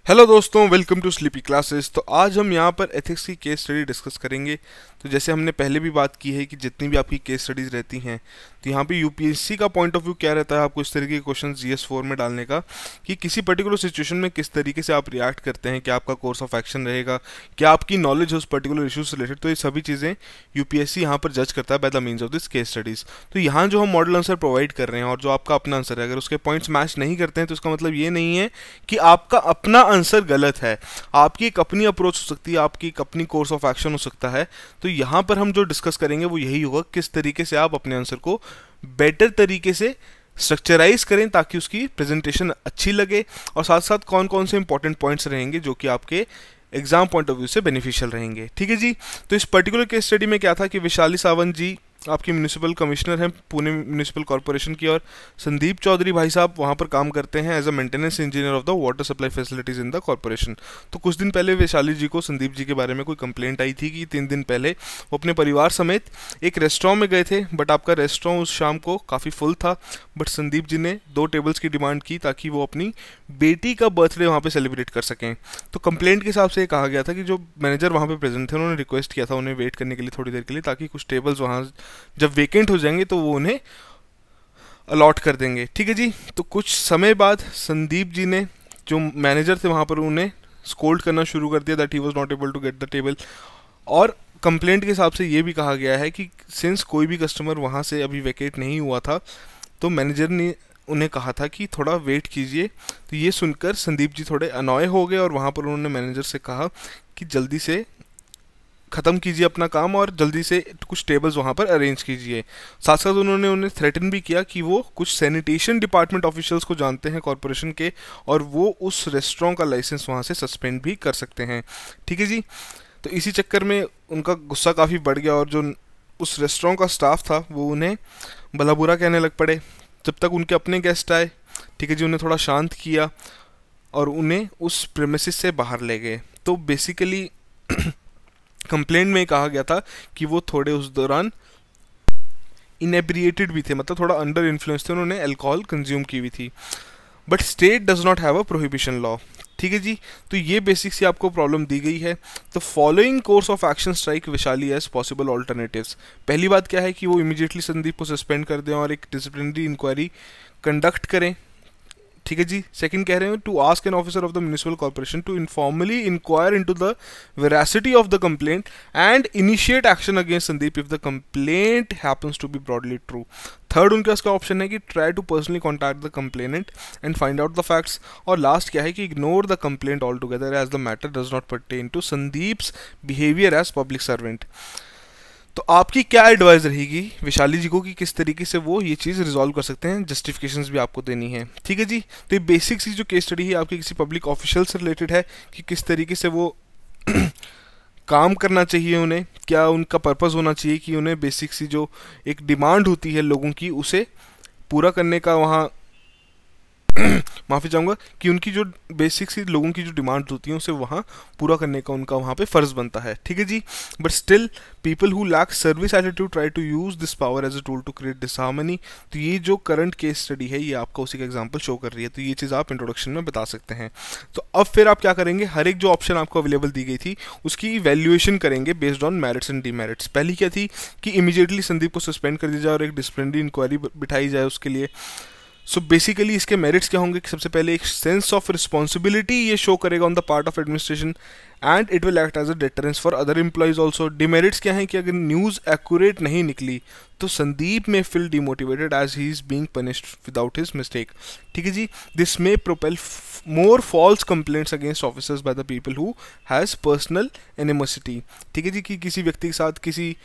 Hello दोस्तों, welcome to sleepy classes. तो आज हम यहाँ पर एथिक्स की केस स्टडी डिस्कस करेंगे। तो जैसे हमने पहले भी बात की है कि जितनी भी आपकी केस स्टडीज़ रहती हैं, तो यहाँ पे यूपीएससी का पॉइंट ऑफ व्यू क्या रहता है आपको इस तरीके के क्वेश्चन जीएस 4 में डालने का, कि किसी पर्टिकुलर सिचुएशन में किस तरीके से आप रिएक्ट करते हैं, क्या आपका कोर्स ऑफ एक्शन रहेगा, क्या आपकी नॉलेज है उस पर्टिकुलर इशू से रिलेटेड। तो ये सभी चीज़ें यूपीएससी यहाँ पर जज करता है by the means of this case studies. तो यहाँ जो हम मॉडल आंसर प्रोवाइड कर रहे हैं और जो आपका अपना आंसर है, अगर उसके पॉइंट्स मैच नहीं करते हैं तो इसका मतलब ये नहीं है कि आपका अपना आंसर गलत है। आपकी एक अपनी अप्रोच हो सकती है, आपकी एक अपनी कोर्स ऑफ एक्शन हो सकता है। तो यहाँ पर हम जो डिस्कस करेंगे वो यही होगा, किस तरीके से आप अपने आंसर को बेटर तरीके से स्ट्रक्चराइज करें ताकि उसकी प्रेजेंटेशन अच्छी लगे, और साथ साथ कौन कौन से इंपॉर्टेंट पॉइंट्स रहेंगे जो कि आपके एग्जाम पॉइंट ऑफ व्यू से बेनिफिशियल रहेंगे। ठीक है जी। तो इस पर्टिकुलर केस स्टडी में क्या था कि विशाली सावंत जी आपकी म्यूनिसिपल कमिश्नर हैं पुणे म्यूनिसिपल कॉर्पोरेशन की, और संदीप चौधरी भाई साहब वहाँ पर काम करते हैं as a maintenance engineer of the water supply facilities in the corporation. तो कुछ दिन पहले वैशाली जी को संदीप जी के बारे में कोई कंप्लेंट आई थी कि 3 दिन पहले वो अपने परिवार समेत एक रेस्टोरेंट में गए थे, बट आपका रेस्टोरेंट उस शाम को काफ़ी फुल था। बट संदीप जी ने 2 टेबल्स की डिमांड की ताकि वो अपनी बेटी का बर्थडे वहाँ पे सेलिब्रेट कर सकें। तो कंप्लेंट के हिसाब से ये कहा गया था कि जो मैनेजर वहाँ पे प्रेजेंट थे उन्होंने रिक्वेस्ट किया था उन्हें वेट करने के लिए थोड़ी देर के लिए, ताकि कुछ टेबल्स वहाँ जब वेकेंट हो जाएंगे तो वो उन्हें अलॉट कर देंगे। ठीक है जी। तो कुछ समय बाद संदीप जी ने, जो मैनेजर थे वहाँ पर, उन्हें स्कोल्ड करना शुरू कर दिया that he was not able to get the table. और कंप्लेंट के हिसाब से ये भी कहा गया है कि सिंस कोई भी कस्टमर वहाँ से अभी वेकेट नहीं हुआ था, तो मैनेजर ने उन्हें कहा था कि थोड़ा वेट कीजिए। तो ये सुनकर संदीप जी थोड़े अनॉय हो गए और वहाँ पर उन्होंने मैनेजर से कहा कि जल्दी से ख़त्म कीजिए अपना काम और जल्दी से कुछ टेबल्स वहाँ पर अरेंज कीजिए। साथ साथ उन्होंने उन्हें थ्रेटन भी किया कि वो कुछ सैनिटेशन डिपार्टमेंट ऑफिशियल्स को जानते हैं कॉरपोरेशन के, और वो उस रेस्टोरेंट का लाइसेंस वहाँ से सस्पेंड भी कर सकते हैं। ठीक है जी। तो इसी चक्कर में उनका गुस्सा काफ़ी बढ़ गया और जो उस रेस्टोरेंट का स्टाफ था वो उन्हें भला बुरा कहने लग पड़े, जब तक उनके अपने गेस्ट आए। ठीक है जी। उन्हें थोड़ा शांत किया और उन्हें उस प्रेमिसेस से बाहर ले गए। तो बेसिकली कंप्लेंट में कहा गया था कि वो थोड़े उस दौरान इनेब्रिएटेड भी थे, मतलब थोड़ा अंडर इन्फ्लुएंस थे, उन्होंने अल्कोहल कंज्यूम की हुई थी। But state does not have a prohibition law. ठीक है जी। तो ये बेसिक सी आपको प्रॉब्लम दी गई है। तो following course of action strike विशाली एज पॉसिबल ऑल्टरनेटिव्स। पहली बात क्या है कि वो इमीडिएटली संदीप को सस्पेंड कर दें और एक डिसिप्लिनरी इंक्वायरी कंडक्ट करें। ठीक है जी। सेकंड कह रहे हैं to ask an officer of the municipal corporation to informally inquire into the veracity of the complaint and initiate action against Sandeep if the complaint happens to be broadly true. Third उनके पास का option है कि try to personally contact the complainant and find out the facts. और last क्या है कि ignore the complaint all together as the matter does not pertain to Sandeep's behaviour as public servant. तो आपकी क्या एडवाइस रहेगी विशाली जी को कि किस तरीके से वो ये चीज़ रिजॉल्व कर सकते हैं, जस्टिफिकेशंस भी आपको देनी है। ठीक है जी। तो ये बेसिक सी जो केस स्टडी है आपकी किसी पब्लिक ऑफिशियल से रिलेटेड है कि किस तरीके से वो काम करना चाहिए, उन्हें क्या उनका पर्पस होना चाहिए कि उन्हें बेसिक सी जो एक डिमांड होती है लोगों की उसे पूरा करने का वहाँ माफ़ी चाहूँगा कि उनकी जो बेसिक सी लोगों की जो डिमांड होती हैं उसे वहाँ पूरा करने का उनका वहाँ पे फ़र्ज़ बनता है। ठीक है जी। But still people who lack service attitude try to use this power as a tool to create disharmony. तो ये जो करंट केस स्टडी है ये आपका उसी का एग्जाम्पल शो कर रही है। तो ये चीज़ आप इंट्रोडक्शन में बता सकते हैं। तो अब फिर आप क्या करेंगे, हर एक जो ऑप्शन आपको अवेलेबल दी गई थी उसकी वैल्यूएशन करेंगे based on merits and demerits. पहली क्या थी कि इमीडिएटली संदीप को सस्पेंड कर दिया जाए और एक डिसिप्लिनरी इंक्वायरी बिठाई जाए उसके लिए। सो बेसिकली इसके मेरिट्स क्या होंगे कि सबसे पहले एक सेंस ऑफ रिस्पॉन्सिबिलिटी ये शो करेगा on the part of administration and it will act as a deterrence for other employees also. Demerits क्या हैं कि अगर न्यूज़ एक्यूरेट नहीं निकली तो Sandeep may feel demotivated as he is being punished without his mistake. ठीक है जी। This may propel more false complaints against officers by the people who has personal animosity. ठीक है जी। कि किसी व्यक्ति के साथ, किसी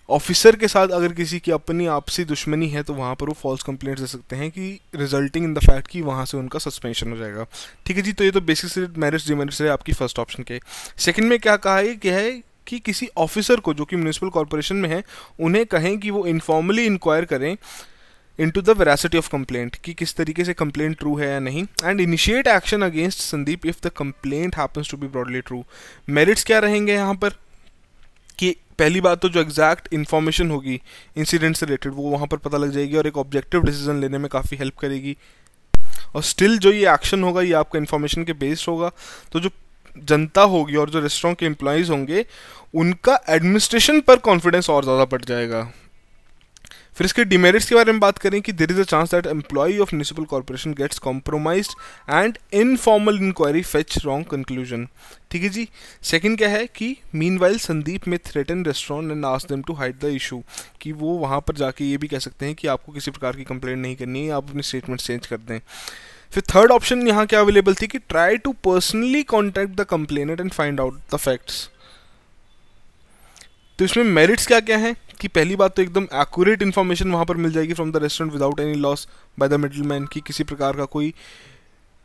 ऑफिसर के साथ अगर किसी की अपनी आपसी दुश्मनी है तो वहाँ पर वो फॉल्स कंप्लेंट्स दे सकते हैं कि रिजल्टिंग इन द फैक्ट कि वहाँ से उनका सस्पेंशन हो जाएगा। ठीक है जी। तो ये तो बेसिक मेरिट्स डिमेरिट्स है आपकी फर्स्ट ऑप्शन के। सेकंड में क्या कहा है कि किसी ऑफिसर को जो कि म्यूनिसिपल कॉर्पोरेशन में है उन्हें कहें कि वो इनफॉर्मली इंक्वायर करें into the veracity of complaint कि किस तरीके से कंप्लेंट ट्रू है या नहीं, and initiate action against Sandeep if the complaint happens to be broadly true. Merits क्या रहेंगे यहाँ पर कि पहली बात तो जो एग्जैक्ट इन्फॉर्मेशन होगी इंसिडेंट से रिलेटेड वो वहाँ पर पता लग जाएगी और एक ऑब्जेक्टिव डिसीजन लेने में काफ़ी हेल्प करेगी। और स्टिल जो ये एक्शन होगा ये आपका इन्फॉर्मेशन के बेस्ड होगा, तो जो जनता होगी और जो रेस्टोरेंट के एम्प्लॉयज़ होंगे उनका एडमिनिस्ट्रेशन पर कॉन्फिडेंस और ज़्यादा बढ़ जाएगा। फिर इसके डिमेरिट्स के बारे में बात करें कि there is a chance that employee of municipal corporation gets compromised and informal inquiry fetch wrong conclusion. ठीक है जी। सेकंड क्या है कि मीनवाइल संदीप में threaten restaurant and ask them to hide the issue, कि वो वहाँ पर जाके ये भी कह सकते हैं कि आपको किसी प्रकार की कंप्लेंट नहीं करनी है, आप अपनी स्टेटमेंट चेंज कर दें। फिर थर्ड ऑप्शन यहाँ क्या अवेलेबल थी कि try to personally contact the complainant and find out the facts. तो इसमें मेरिट्स क्या क्या हैं कि पहली बात तो एकदम एक्यूरेट इन्फॉर्मेशन वहाँ पर मिल जाएगी from the restaurant without any loss by the middleman, कि किसी प्रकार का कोई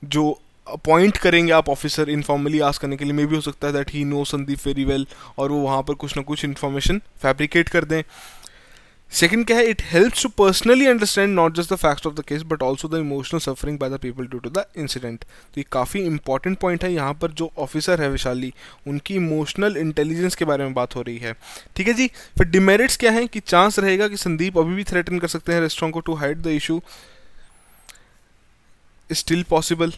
जो अपॉइंट करेंगे आप ऑफिसर इनफॉर्मली आस्क करने के लिए, मे भी हो सकता है that he know Sandeep very well और वो वहाँ पर कुछ ना कुछ इन्फॉर्मेशन फैब्रिकेट कर दें। सेकंड क्या है, it helps to personally understand not just the facts of the case but also the emotional suffering by the people due to the incident. तो ये काफ़ी इंपॉर्टेंट पॉइंट है, यहाँ पर जो ऑफिसर है वैशाली उनकी इमोशनल इंटेलिजेंस के बारे में बात हो रही है। ठीक है जी। फिर डिमेरिट्स क्या है कि चांस रहेगा कि संदीप अभी भी थ्रेटन कर सकते हैं रेस्टोरेंट को to hide the issue, still possible.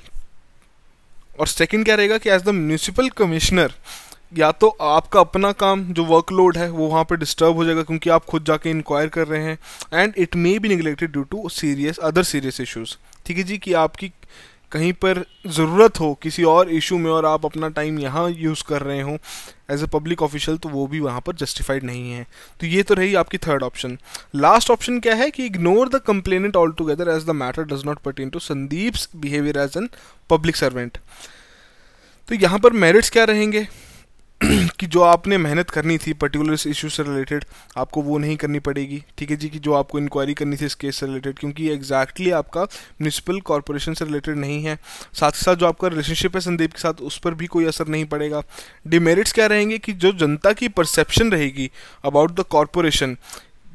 और सेकंड क्या रहेगा कि एज द म्यूनिसिपल कमिश्नर या तो आपका अपना काम जो वर्कलोड है वो वहाँ पे डिस्टर्ब हो जाएगा क्योंकि आप खुद जाके इंक्वायर कर रहे हैं, and it may be neglected due to other serious issues. ठीक है जी, कि आपकी कहीं पर ज़रूरत हो किसी और इशू में और आप अपना टाइम यहाँ यूज़ कर रहे हो एज अ पब्लिक ऑफिशियल, तो वो भी वहाँ पर जस्टिफाइड नहीं है। तो ये तो रही आपकी थर्ड ऑप्शन। लास्ट ऑप्शन क्या है कि ignore the complainant all together as the matter does not pertain to Sandeep's behaviour as an public servant. तो यहाँ पर मेरिट्स क्या रहेंगे कि जो आपने मेहनत करनी थी पर्टिकुलर इस इशू से रिलेटेड आपको वो नहीं करनी पड़ेगी। ठीक है जी, कि जो आपको इंक्वायरी करनी थी इस केस से रिलेटेड, क्योंकि ये एग्जैक्टली आपका म्यूनिसिपल कॉर्पोरेशन से रिलेटेड नहीं है। साथ ही साथ जो आपका रिलेशनशिप है संदीप के साथ उस पर भी कोई असर नहीं पड़ेगा। डिमेरिट्स क्या रहेंगे कि जो जनता की परसेप्शन रहेगी अबाउट द कॉर्पोरेशन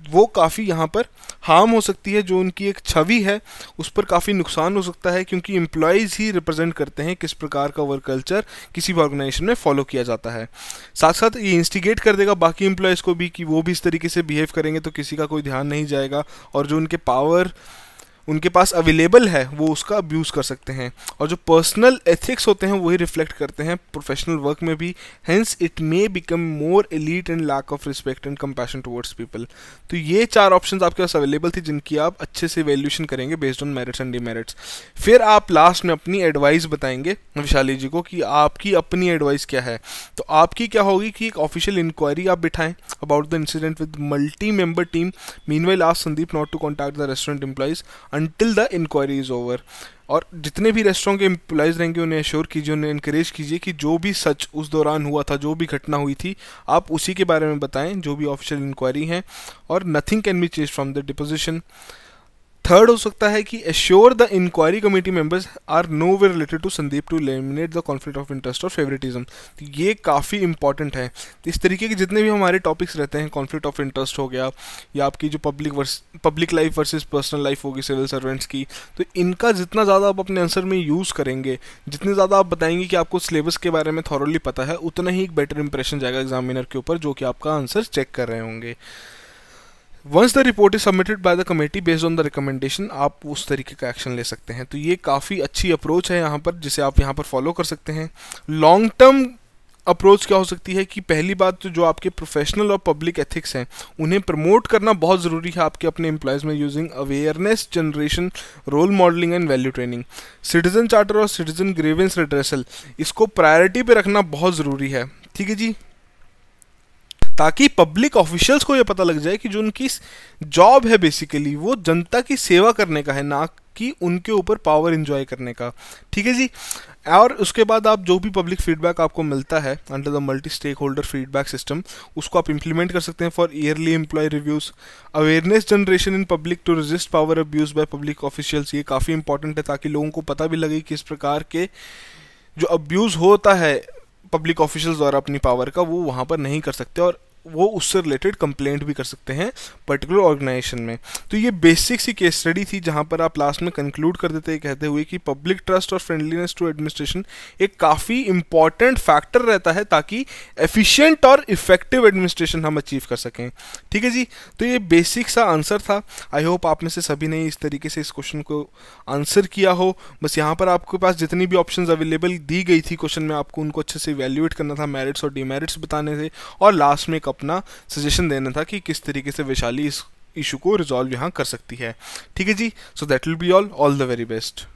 वो काफ़ी यहाँ पर हार्म हो सकती है, जो उनकी एक छवि है उस पर काफ़ी नुकसान हो सकता है, क्योंकि एम्प्लॉयज़ ही रिप्रेजेंट करते हैं किस प्रकार का वर्क कल्चर किसी भी ऑर्गेनाइजेशन में फॉलो किया जाता है। साथ साथ ये इंस्टिगेट कर देगा बाकी एम्प्लॉयज़ को भी कि वो भी इस तरीके से बिहेव करेंगे तो किसी का कोई ध्यान नहीं जाएगा और जो उनके पावर उनके पास अवेलेबल है वो उसका अब्यूज़ कर सकते हैं। और जो पर्सनल एथिक्स होते हैं वही रिफ्लेक्ट करते हैं प्रोफेशनल वर्क में भी, hence it may become more elite and lack of respect and compassion towards people. तो ये चार ऑप्शंस आपके पास अवेलेबल थी जिनकी आप अच्छे से वैल्यूएशन करेंगे based on merits and demerits. फिर आप लास्ट में अपनी एडवाइस बताएंगे वैशाली जी को कि आपकी अपनी एडवाइस क्या है। तो आपकी क्या होगी कि एक ऑफिशियल इंक्वायरी आप बिठाएं about the incident with multi member team, meanwhile ask Sandeep not to contact the restaurant employees until the inquiry is over। और जितने भी रेस्टोरेंट के एम्प्लॉयज़ रहेंगे उन्हें एश्योर कीजिए, उन्हें इनकरेज कीजिए कि जो भी सच उस दौरान हुआ था, जो भी घटना हुई थी, आप उसी के बारे में बताएं जो भी ऑफिशियल इंक्वायरी है, और nothing can be change from the deposition. Third हो सकता है कि assure the inquiry committee members are no way related to Sandeep to eliminate the conflict of interest और फेवरेटिज्म। तो ये काफ़ी इंपॉर्टेंट है। तो इस तरीके के जितने भी हमारे टॉपिक्स रहते हैं, कॉन्फ्लिक्ट ऑफ इंटरेस्ट हो गया या आपकी जो public life versus personal life होगी सिविल सर्वेंट्स की, तो इनका जितना ज़्यादा आप अपने आंसर में यूज़ करेंगे, जितने ज़्यादा आप बताएंगे कि आपको सिलेबस के बारे में थॉरली पता है, उतना ही एक बेटर इंप्रेशन जाएगा एग्जामिनर के ऊपर जो कि आपका आंसर चेक कर रहे होंगे। Once the report is submitted by the committee based on the recommendation, आप उस तरीके का एक्शन ले सकते हैं। तो ये काफ़ी अच्छी अप्रोच है यहाँ पर जिसे आप यहाँ पर फॉलो कर सकते हैं। लॉन्ग टर्म अप्रोच क्या हो सकती है कि पहली बात तो जो आपके प्रोफेशनल और पब्लिक एथिक्स हैं उन्हें प्रमोट करना बहुत ज़रूरी है आपके अपने एम्प्लॉयज़ में, using awareness generation, role modelling and value training. Citizen charter और सिटीजन ग्रीवेंस रिड्रेसल इसको प्रायोरिटी पे रखना बहुत ज़रूरी है। ठीक है जी, ताकि पब्लिक ऑफिशियल्स को ये पता लग जाए कि जो उनकी जॉब है बेसिकली वो जनता की सेवा करने का है, ना कि उनके ऊपर पावर एंजॉय करने का। ठीक है जी। और उसके बाद आप जो भी पब्लिक फीडबैक आपको मिलता है under the multi stakeholder feedback system, उसको आप इंप्लीमेंट कर सकते हैं for yearly employ reviews. Awareness generation in public to resist power abuse by public officials, ये काफ़ी इंपॉर्टेंट है ताकि लोगों को पता भी लगे कि इस प्रकार के जो अब्यूज़ होता है पब्लिक ऑफिशियल्स द्वारा अपनी पावर का, वो वहाँ पर नहीं कर सकते। और वो उससे रिलेटेड कंप्लेंट भी कर सकते हैं पर्टिकुलर ऑर्गेनाइजेशन में। तो ये बेसिक सी केस स्टडी थी जहाँ पर आप लास्ट में कंक्लूड कर देते हैं कहते हुए कि पब्लिक ट्रस्ट और फ्रेंडलीनेस टू एडमिनिस्ट्रेशन एक काफ़ी इंपॉर्टेंट फैक्टर रहता है ताकि एफिशिएंट और इफेक्टिव एडमिनिस्ट्रेशन हम अचीव कर सकें। ठीक है जी, तो ये बेसिक सा आंसर था। आई होप आप में से सभी ने इस तरीके से इस क्वेश्चन को आंसर किया हो। बस यहाँ पर आपके पास जितनी भी ऑप्शंस अवेलेबल दी गई थी क्वेश्चन में, आपको उनको अच्छे से इवैल्यूएट करना था, मेरिट्स और डीमेरिट्स बताने थे, और लास्ट में एक अपना सजेशन देना था कि किस तरीके से वैशाली इस इशू को रिजॉल्व यहाँ कर सकती है। ठीक है जी, so that will be all the very best.